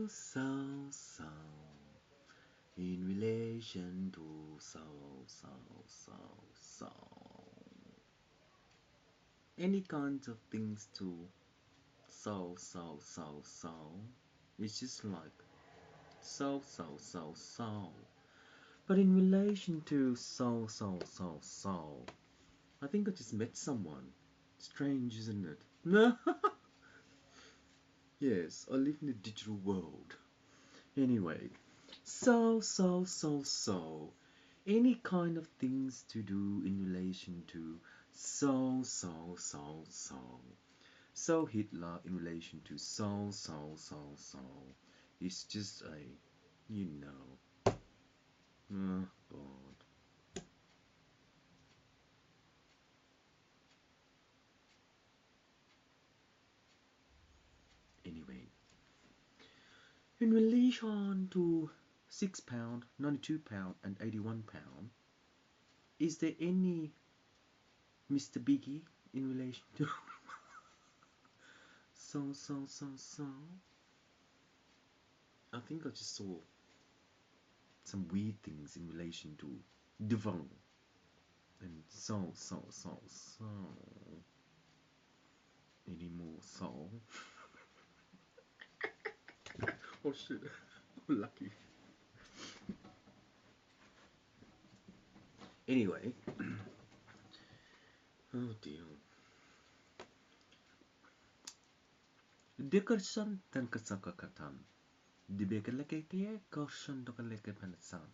so in relation to so any kinds of things to so it's just like so but in relation to so I think I just met someone strange, isn't it? No. Yes, I live in a digital world. Anyway, so any kind of things to do in relation to so Hitler in relation to so it's just a, you know, oh God. Anyway, in relation to £6, £92 and £81, is there any Mr. Biggie in relation to so I think I just saw some weird things in relation to Devon and so any more so. Oh shit, lucky. Anyway, oh dear. Dickerson dan kesangkakatan dibekalakaitia korson dokalake panasan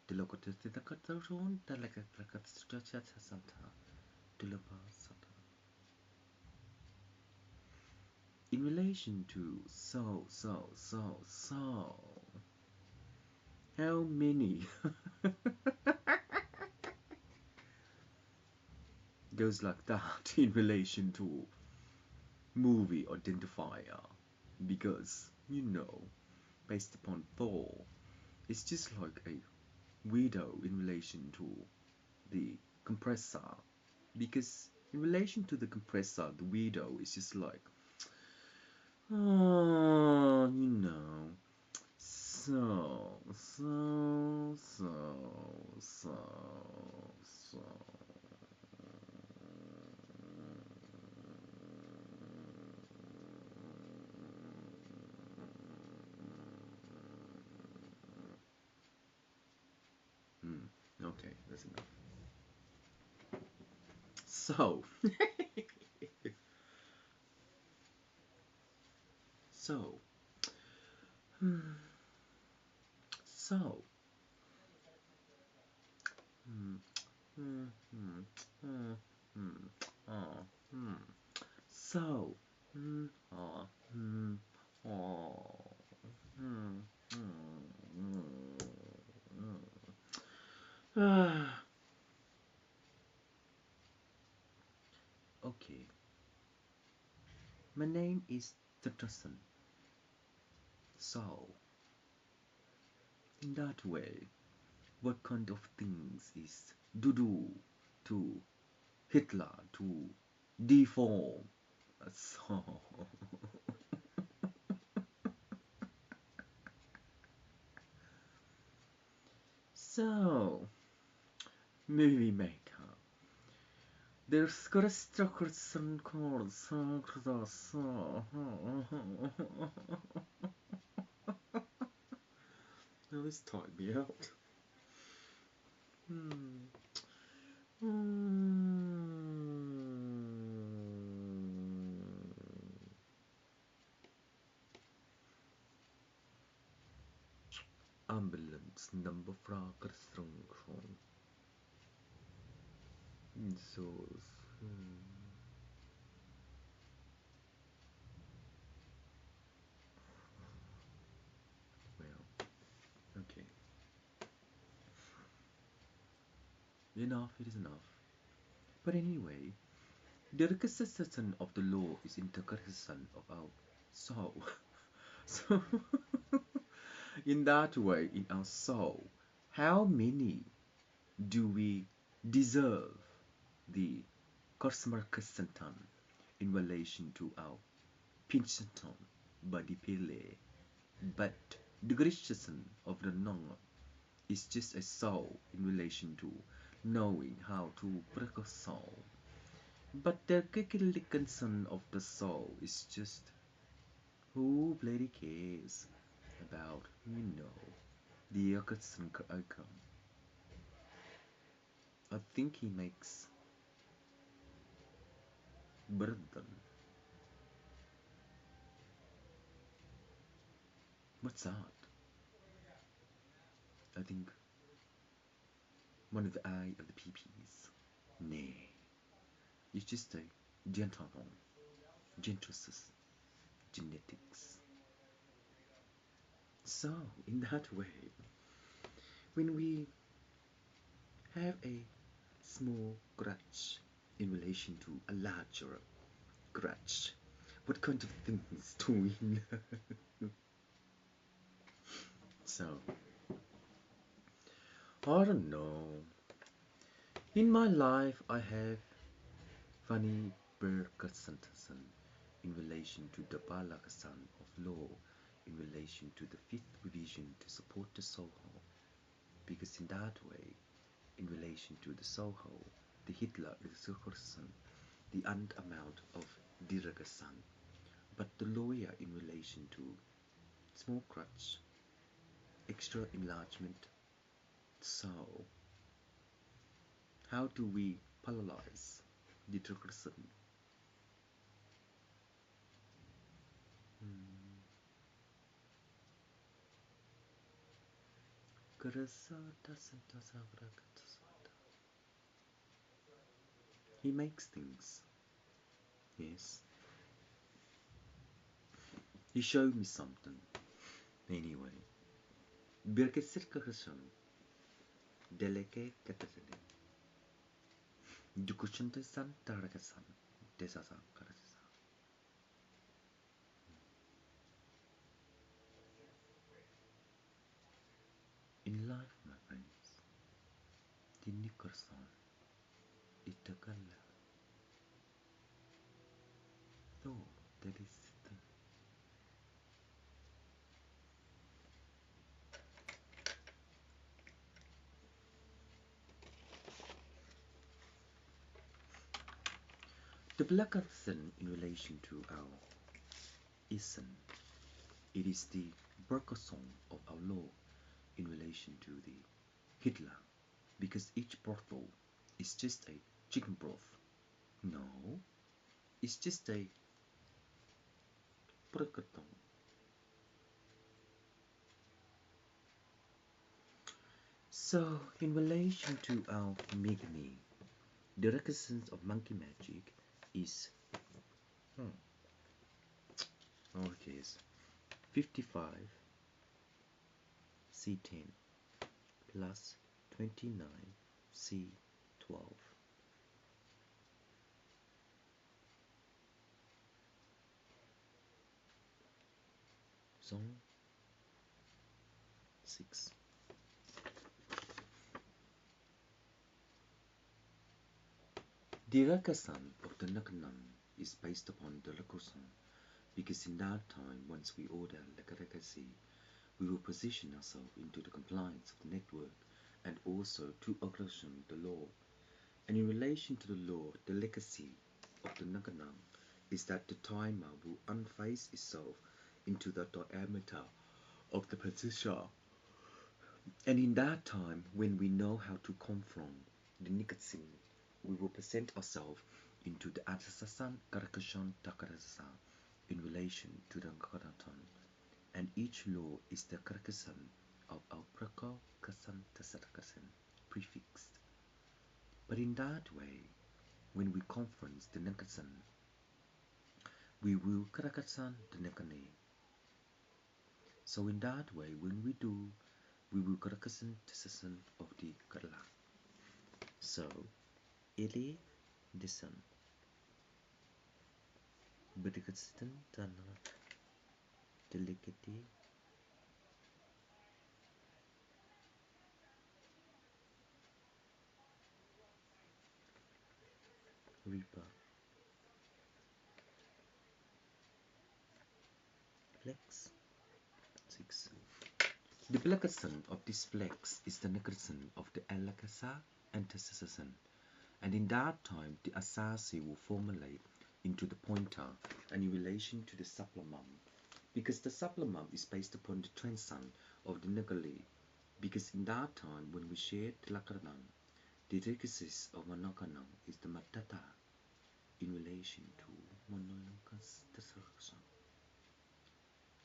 dilokotetakatarun dalakakrakatsuchachasanta dilapasata in relation to so how many goes like that in relation to movie identifier because you know based upon Thor it's just like a widow in relation to the compressor because in relation to the compressor the widow is just like oh you know so okay, that's enough. So, so, so, so, oh, oh, okay. My name is Tutterson. So, in that way, what kind of things is do to Hitler to deform? So, so movie maker. There's got a structure some called so. Now this tied me out. Ambulance number fraker strong. So, well, okay. Enough, it is enough. But anyway, the requisition of the law is intercession of our soul. So, in that way, in our soul, how many do we deserve the Korsmarkasantan in relation to our Pinchonton body pile? But the Grishyasan of the Nanga is just a soul in relation to knowing how to break a soul. But the Kikilikansan of the soul is just who bloody cares about, the Yakatsan outcome. I think he makes Burden. What's that? I think one of the eye of the PPs. Nay, it's just a gentleman, gentlesis, genetics. So, in that way, when we have a small grudge in relation to a larger grudge, what kind of things do we know? So, I don't know. In my life, I have funny Berkasantasan in relation to the Balakasan of law, in relation to the fifth revision to support the Soho, because in that way, in relation to the Soho, the Hitler is the ant amount of Diragasan, but the lawyer in relation to small crutch, extra enlargement. So, how do we paralyze the Diragasan? He makes things. Yes. He showed me something. Anyway. Birkesir kakashan. Deleke katatele. Dukushante san tarakasan. Desasan karasa. In life, my friends, the Nickerson itakalla. Though there is the black sun in relation to our Isan. It is the Burka song of our law in relation to the Hitler, because each brothel is just a chicken broth. No, it's just a Burkatong. So, in relation to our Megami, the reconnaissance of monkey magic is okay, 55 C10 plus 29 C12. Zone 6. The Rakasan of the Nakanan is based upon the Lakosan, because in that time, once we order Lakarakasi, we will position ourselves into the compliance of the network and also to aggression the law. And in relation to the law, the legacy of the Naganang is that the timer will unface itself into the diameter of the position. And in that time, when we know how to confront the Nikatsin, we will present ourselves into the Atasasan Karakashan Takarasa in relation to the Karatan. And each law is the Karakasan of our Prako Kasan Tasatakasan prefixed. But in that way, when we confront the Nakasan, we will Karakasan the Nakane. So in that way, when we do, we will Karakasan Tasasan of the Karla. So, Ili Disan Bedikatsan Tana Delicate Reaper Flex 6. The Blakasan of this flex is the Nakasan of the Alakasa antecessor, and in that time the Asasi will formulate into the pointer and in relation to the supplement, because the supplement is based upon the transcend of the Nagali, because in that time when we share the Lakaran, the requisite of Manokanam is the Matata in relation to Monolokas destruction.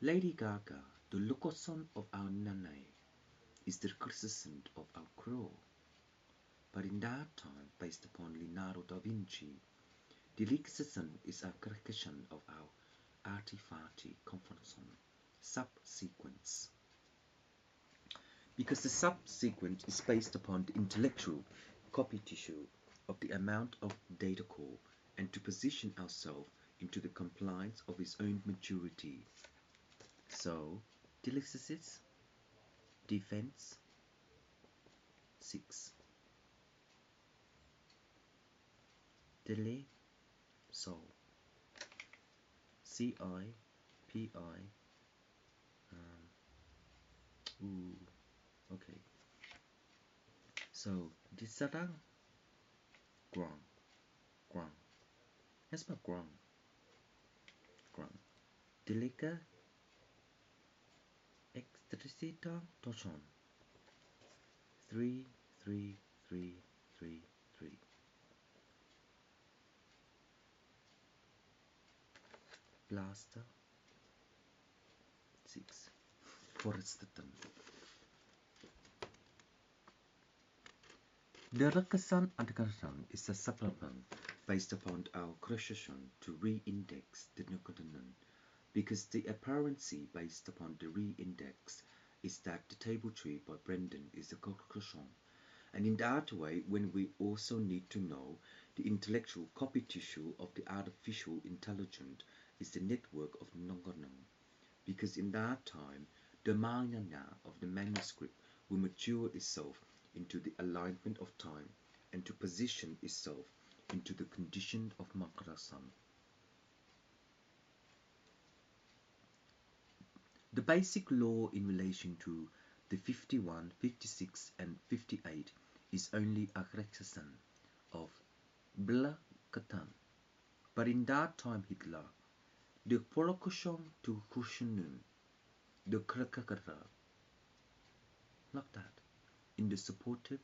Lady Gaga, the locoson of our Nanae, is the crescent of our crow. But in that time, based upon Leonardo da Vinci, the crescent is a correction of our artifati conformation subsequence. Because the subsequence is based upon the intellectual copy tissue of the amount of data core and to position ourselves into the compliance of its own maturity. So, dialysis, defense, 6. Delay, so, C-I-P-I, okay. So, disarang, ground, ground. That's about ground, ground. Delica, extracita, tochon. 3, 3, 3, 3, 3. Blaster, 6. Forestatum. The Rakasan Adhikaran is a supplement based upon our creation to re-index the Nukodanon, because the apparency based upon the re-index is that the table tree by Brendan is a conclusion, and in that way when we also need to know the intellectual copy tissue of the artificial intelligence is the network of Nongonong, because in that time the Mayana of the manuscript will mature itself into the alignment of time and to position itself into the condition of Makarasan. The basic law in relation to the 51, 56 and 58 is only a correction of Blakatan. But in that time Hitler, the provocation to Kushanun, the Krakakara, like that, in the supportive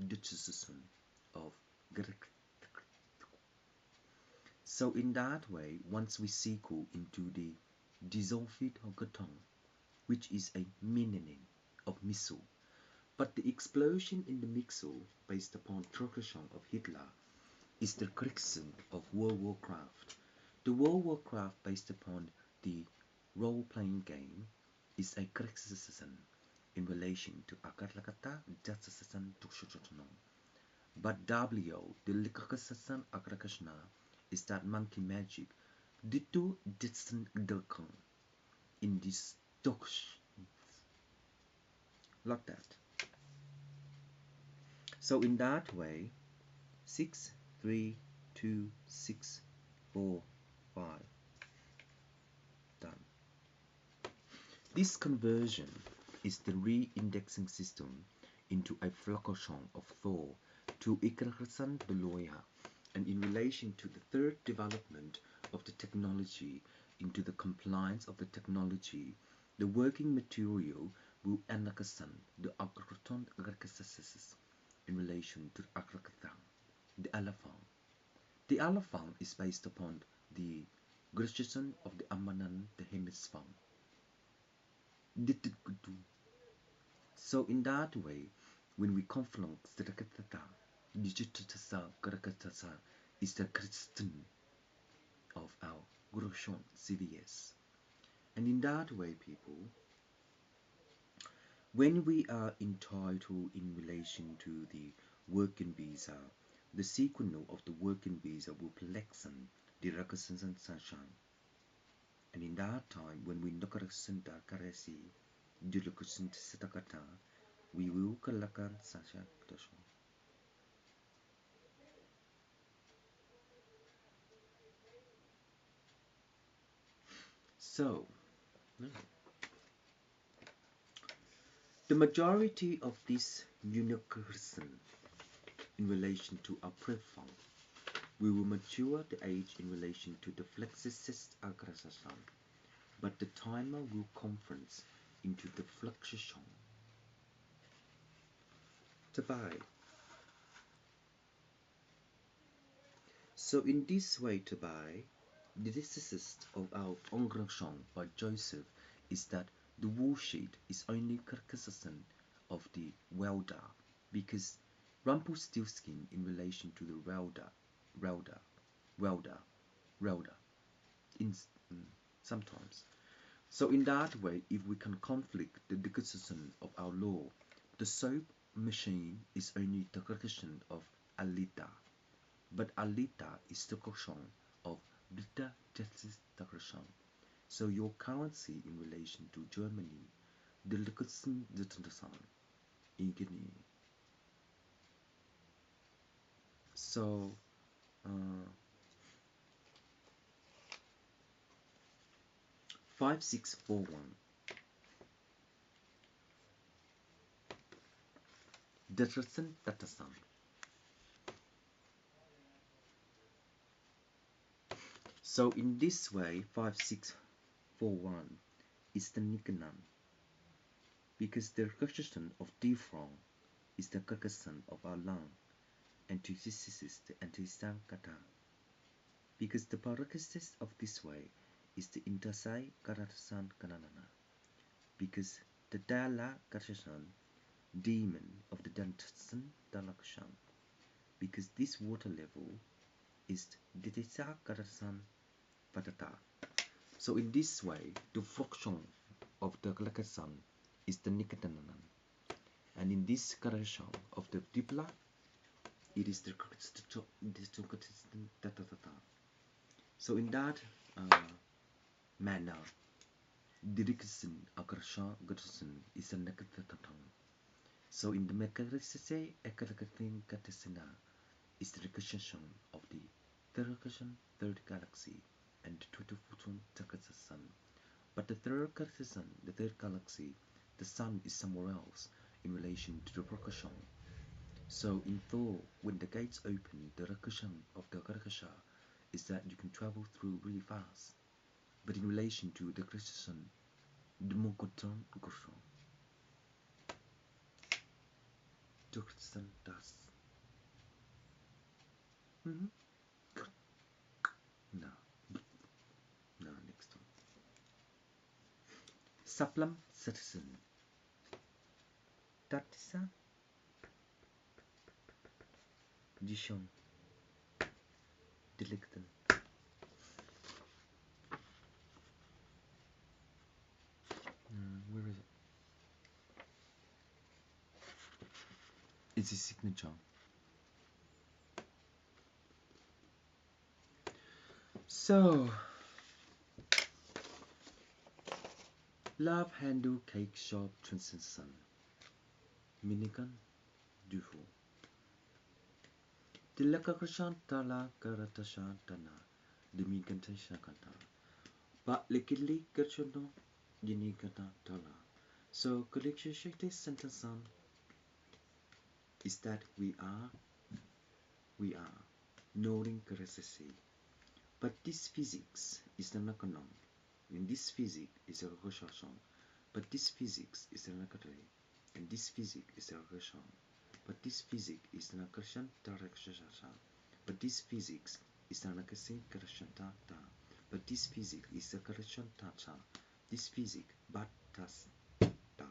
decision of Grek. So in that way, once we sequel into the dissolved Hogatong, which is a meaning of missile, but the explosion in the missile based upon progression of Hitler is the correction of World Warcraft. The World Warcraft based upon the role-playing game is a correction in relation to Akarlakata Jasasan Tukshuchotono. But W, the Likasasan Akrakashna, is that monkey magic. Ditu Ditsan Dilkon in this Doksh. Like that. So in that way, 6, 3, 2, 6, 4, 5. Done. This conversion is the re-indexing system into a flocochon of Thor to Ikarhasan Beloya, and in relation to the third development of the technology into the compliance of the technology, the working material will anakasan the akraton agrakasasis in relation to akrakatang, the elephant. The elephant is based upon the Grishison of the Amanan, the hemisphere. So in that way, when we confront the Rakatata, Digitasa Karakatasa is the Christian of our Groshon CVS. And in that way, people, when we are entitled in relation to the working visa, the sequel of the working visa will plexan the Rakasan Sashan. And in that time, when we Nokarasan Karasi, Dilukusan Sitakata, we will Kalakan Sasha Ktoshon. So, The majority of this unicorn in relation to our prefon, we will mature the age in relation to the flexicist aggression, but the timer will conference into the fluctuation. Tabai. So in this way, Tabai, the thesis of our Ongrengshan by Joseph is that the wool sheet is only carcasson of the welder, because Rumpelstiltskin in relation to the welder, in sometimes. So in that way, if we can conflict the decussion of our law, the soap machine is only the carcasson of Alita, but Alita is the carcasson of Brita Justice Carcasson. So your currency in relation to Germany, the decussion in Guinea. So, 5641. Detersen Tatasan. So in this way, 5641 is the Nikanan, because the recursion of Difrong is the carcasson of our lung, and to this is the anti-stam kata, because the paracasis of this way is the Intasai Karatasan Kananana, because the Dala Karashan demon of the Dantasan Dalakshan, because this water level is Ditisa Karatasan Patata. So in this way, the fraction of the Kalakasan is the Nikatanan, and in this Karashan of the Dipla, it is the So in that manner, the Dickinson Akarsha Gutterson is a Nakatatan. So in the Mekarisese, Ekatakatin Katasina is the recursion of the third galaxy and the Twitterfuton Takasan. But the third galaxy, the sun is somewhere else in relation to the percussion. So in Thor, when the gates open, the recursion of the Karkasha is that you can travel through really fast. But in relation to the Christian, the Mokoton Gurshon, the Christian does. No, next one. Saplam Citizen. Tatisa Dishon Delicten. Where is it? It's his signature. So, Love Handle Cake Shop Transition. Minikan Duhu. Tilakakashan Tala Karatashan Tana. Demikantashan Kanta. But likely Gerchono Yinikata Tala. So, collection sentence is that we are knowing currency. But this physics is the Nakanon. And this physics is a Roshashon. But this physics is the Nakatari. And this physics is a Roshon. But this physics is the Nakashan Tarakshashan. But this physics is the Nakasin Karashan Tata. But this physics is the Karashan Tacha. This physics Batas Ta.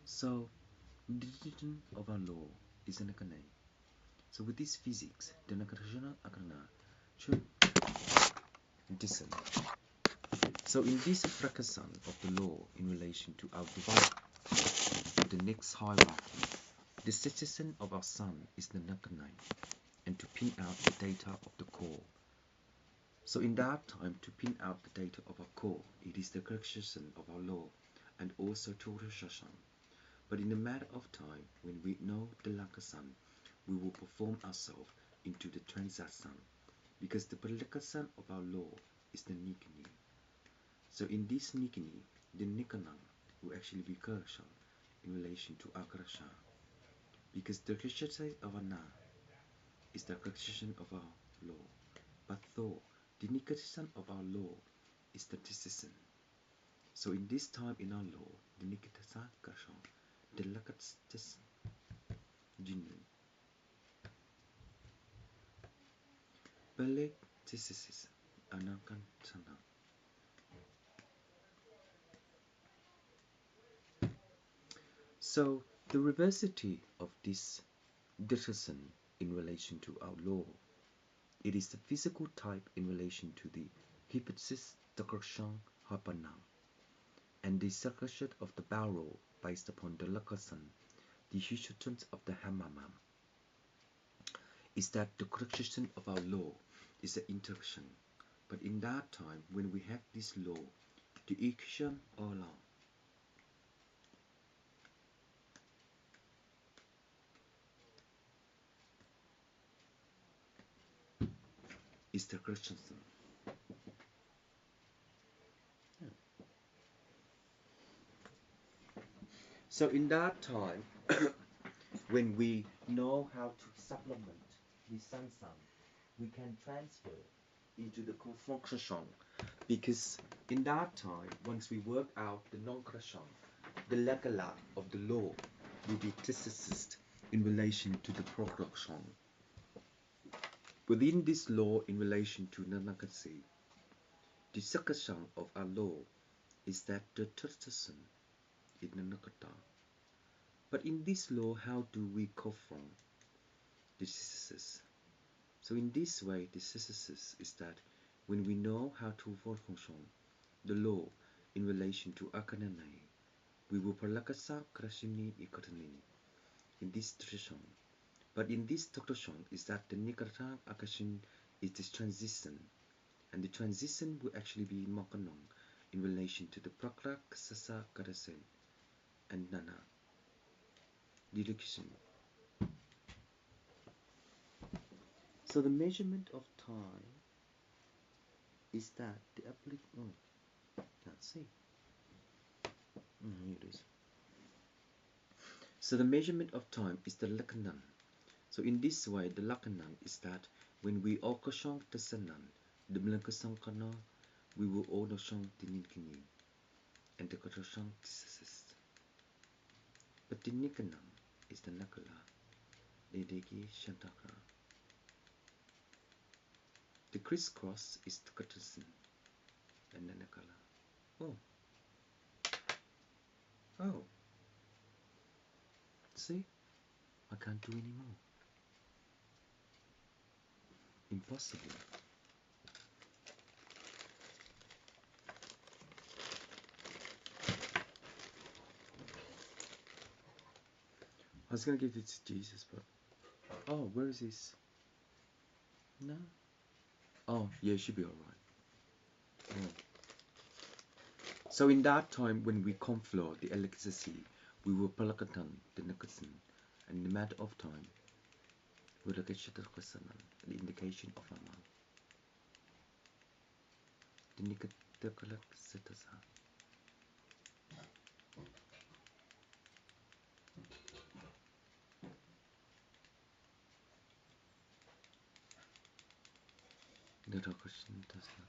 So, the decision of our law is the Nakane. So with this physics, the Nakarashana Akarana should listen. So in this fracasson of the law in relation to our divide, the next hierarchy, the citizen of our sun is the Nakanai, and to pin out the data of the core. So in that time, to pin out the data of our core, it is the correction of our law, and also Torah Shashan. But in a matter of time, when we know the Lakasan, we will perform ourselves into the Transasan, because the Palakasan of our law is the Nikini. So in this Nikini, the Nikanan will actually be Kershan, in relation to Akarasha, because the Krishna of Na is the Krishna of our law, but though the Nikatisan of our law is the decision. So in this time in our law, the Nikatasa Krishna, the Lakatis Jinu, Balik Tisis, Anakan Sana. So the reversity of this decision in relation to our law, it is the physical type in relation to the hypothesis Dakrashang Hapanang, and the circumstance of the barrel based upon the Lakasan, the hypothesis of the Hamamam, is that the correction of our law is the interaction. But in that time, when we have this law, the equation all along is the correction. So in that time, when we know how to supplement the sansam, we can transfer into the confrontation, because in that time, once we work out the non-krashan, the legala of the law will be testiced in relation to the production. Within this law in relation to nanakasi, the sakashan of our law is that the testation is nanakata. But in this law, how do we confront the diseases? So in this way, the diseases is that when we know how to function the law in relation to akananai, we will palakasa krashini ikatani in this tradition. But in this tradition is that the nikata akashin is this transition, and the transition will actually be makanong in relation to the prakrak sasa karasen and nana direction. So the measurement of time is that the applicant. Let's see. Here it is. So the measurement of time is the lakanan. So in this way, the lakanan is that when we okashong tasanan, the mlakasang kana, we will onoshong tininkini, and the katashong tisasist. But the nikanam is the nakala, the degi shantakara. The crisscross is the katasan and the nakala. Oh. Oh. See? I can't do any more. Impossible. I was gonna give it to Jesus, but oh, where is this? No. Oh, yeah, it should be alright. Yeah. So in that time, when we conflow the electricity, we will palakatan the nakasan, and in the matter of time, we will get the indication of Amal. The nikatakala setasa. The Rakashin Tasla.